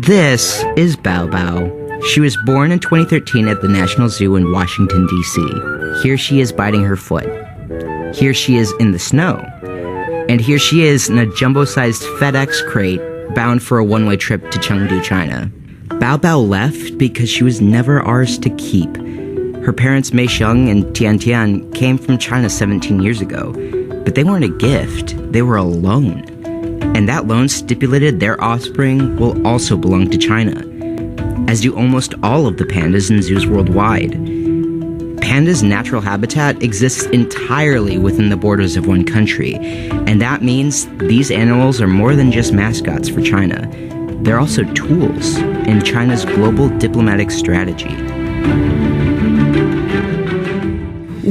This is Bao Bao. She was born in 2013 at the National Zoo in Washington, D.C. Here she is biting her foot. Here she is in the snow. And here she is in a jumbo-sized FedEx crate bound for a one-way trip to Chengdu, China. Bao Bao left because she was never ours to keep. Her parents Mei Sheng and Tian Tian came from China 17 years ago, but they weren't a gift, they were a loan. And that loan stipulated their offspring will also belong to China, as do almost all of the pandas in zoos worldwide. Pandas' natural habitat exists entirely within the borders of one country, and that means these animals are more than just mascots for China. They're also tools in China's global diplomatic strategy.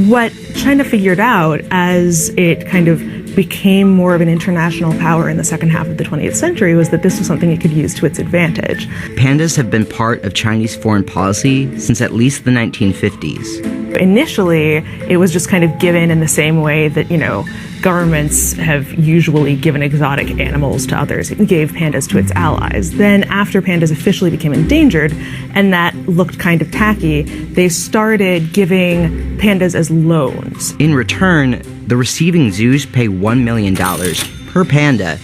What China figured out as it kind of became more of an international power in the second half of the 20th century was that this was something it could use to its advantage. Pandas have been part of Chinese foreign policy since at least the 1950s. Initially, it was just kind of given in the same way that, governments have usually given exotic animals to others. It gave pandas to its allies. Then after pandas officially became endangered, and that looked kind of tacky, they started giving pandas as loans. In return, the receiving zoos pay $1 million per panda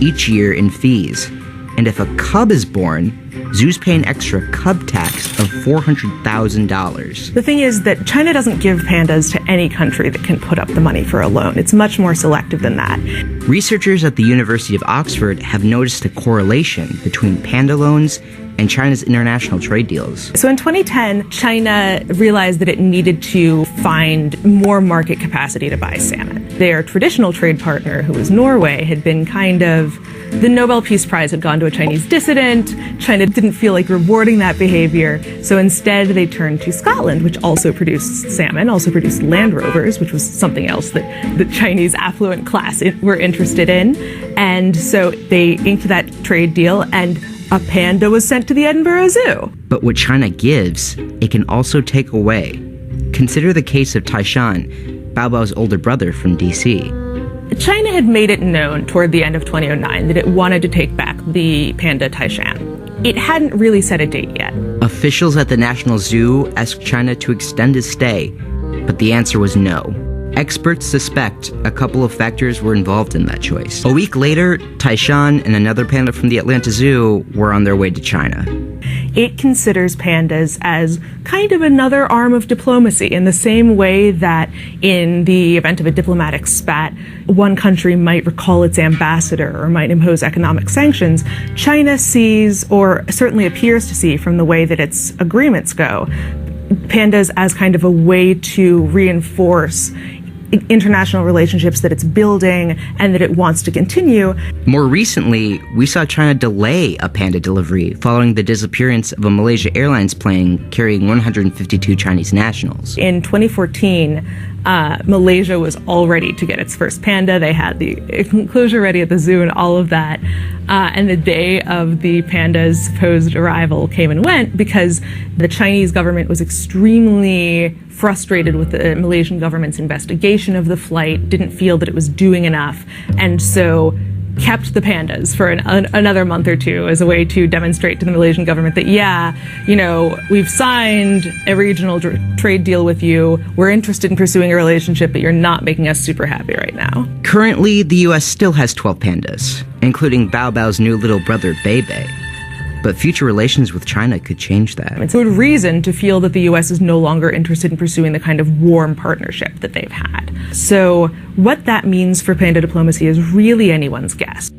each year in fees. And if a cub is born, zoos pay an extra cub tax of $400,000. The thing is that China doesn't give pandas to any country that can put up the money for a loan. It's much more selective than that. Researchers at the University of Oxford have noticed a correlation between panda loans and China's international trade deals. So in 2010, China realized that it needed to find more market capacity to buy salmon. Their traditional trade partner, who was Norway, had been the Nobel Peace Prize had gone to a Chinese dissident. China didn't feel like rewarding that behavior. So instead, they turned to Scotland, which also produced salmon, also produced Land Rovers, which was something else that the Chinese affluent class were interested in. And so they inked that trade deal, and a panda was sent to the Edinburgh Zoo. But what China gives, it can also take away. Consider the case of Taishan, Bao Bao's older brother from D.C. China had made it known toward the end of 2009 that it wanted to take back the panda Taishan. It hadn't really set a date yet. Officials at the National Zoo asked China to extend his stay, but the answer was no. Experts suspect a couple of factors were involved in that choice. A week later, Taishan and another panda from the Atlanta Zoo were on their way to China. It considers pandas as kind of another arm of diplomacy, in the same way that in the event of a diplomatic spat, one country might recall its ambassador or might impose economic sanctions. China sees, or certainly appears to see from the way that its agreements go, pandas as kind of a way to reinforce international relationships that it's building and that it wants to continue. More recently, we saw China delay a panda delivery following the disappearance of a Malaysia Airlines plane carrying 152 Chinese nationals. In 2014, Malaysia was all ready to get its first panda. They had the enclosure ready at the zoo and all of that. And the day of the panda's supposed arrival came and went because the Chinese government was extremely frustrated with the Malaysian government's investigation of the flight, didn't feel that it was doing enough, and so kept the pandas for another month or two as a way to demonstrate to the Malaysian government that, we've signed a regional trade deal with you. We're interested in pursuing a relationship, but you're not making us super happy right now. Currently, the U.S. still has 12 pandas, including Bao Bao's new little brother, Bei. But future relations with China could change that. It's a good reason to feel that the U.S. is no longer interested in pursuing the kind of warm partnership that they've had. So what that means for panda diplomacy is really anyone's guess.